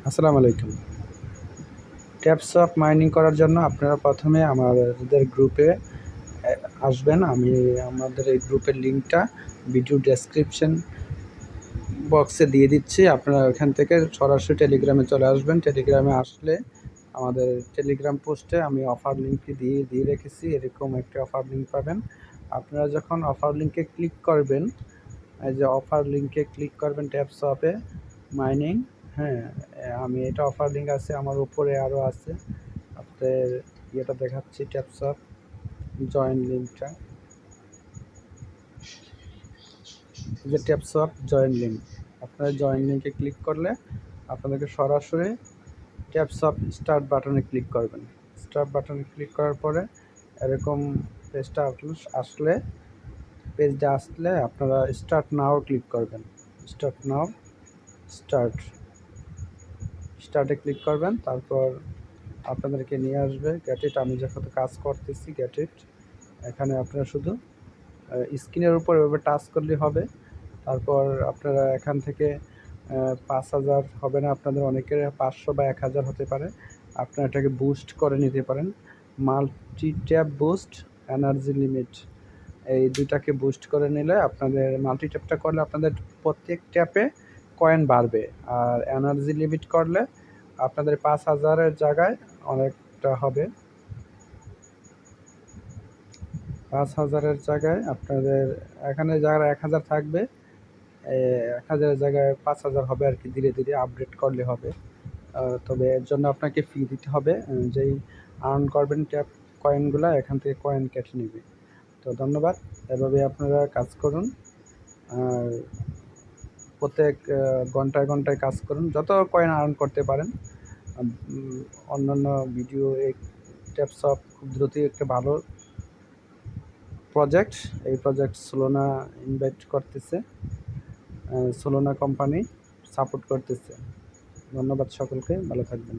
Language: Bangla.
আসসালামু আলাইকুম। ট্যাপসপ মাইনিং করার জন্য আপনারা প্রথমে আমাদের গ্রুপে আসবেন। আমি আমাদের এই গ্রুপের লিঙ্কটা ভিডিও ডেসক্রিপশন বক্সে দিয়ে দিচ্ছি। আপনারা ওখান থেকে সরাসরি টেলিগ্রামে চলে আসবেন। টেলিগ্রামে আসলে আমাদের টেলিগ্রাম পোস্টে আমি অফার লিঙ্কটি দিয়ে রেখেছি। এরকম একটা অফার লিঙ্ক পাবেন। আপনারা যখন অফার লিঙ্কে ক্লিক করবেন, এই যে অফার লিঙ্কে ক্লিক করবেন ট্যাপসপে মাইনিং। হ্যাঁ, আমি এটা অফার লিঙ্ক আছে আমার উপরে আরও আছে। আপনাদের ইয়েটা দেখাচ্ছি, ট্যাপসপ জয়েন লিঙ্কটা, যে ট্যাপসপ জয়েন লিঙ্ক। আপনারা জয়েন লিঙ্কে ক্লিক করলে আপনাদেরকে সরাসরি ট্যাপসপ স্টার্ট বাটনে ক্লিক করবেন। স্টার্ট বাটনে ক্লিক করার পরে এরকম পেজটা আসলে আপনারা স্টার্ট নাও ক্লিক করবেন। স্টার্ট নাও, স্টার্টে ক্লিক করবেন। তারপর আপনাদেরকে নিয়ে আসবে গেট ইট। আমি যখন কাজ করতেছি গেট ইট, এখানে আপনারা শুধু স্ক্রিনের উপর এভাবে টাচ করলেই হবে। তারপর আপনারা এখান থেকে ৫,০০০ হবে না, আপনাদের অনেকের ৫০০ বা ১,০০০ হতে পারে। আপনারা এটাকে বুস্ট করে নিতে পারেন। Multi tap boost, energy limit, এই দুইটাকে বুস্ট করে নিলে আপনাদের মাল্টি ট্যাপটা করলে আপনাদের প্রত্যেক ট্যাপে কয়েন বাড়বে। আর এনার্জি লিমিট করলে আপনাদের ৫,০০০-এর জায়গায় অনেকটা হবে। ৫,০০০-এর জায়গায় আপনাদের এখানে যারা ১,০০০ থাকবে, ১,০০০-এর জায়গায় ৫,০০০ হবে আর কি। ধীরে ধীরে আপডেট করলে হবে। তবে এর জন্য আপনাকে ফি দিতে হবে। যেই আর্ন করবেন ট্যাপ কয়েনগুলো, এখান থেকে কয়েন কেটে নেবে। তো ধন্যবাদ। এভাবে আপনারা কাজ করুন। আর প্রত্যেক ঘন্টায় ঘন্টায় কাজ করুন, যত কয়েন আর্ন করতে পারেন। অন্যান্য ভিডিও, এই ট্যাপসপ খুব দ্রুতই একটা ভালো প্রজেক্ট। এই প্রজেক্ট সোলোনা ইনভাইট করতেছে, সোলোনা কোম্পানি সাপোর্ট করতেছে। ধন্যবাদ সকলকে, ভালো থাকবেন।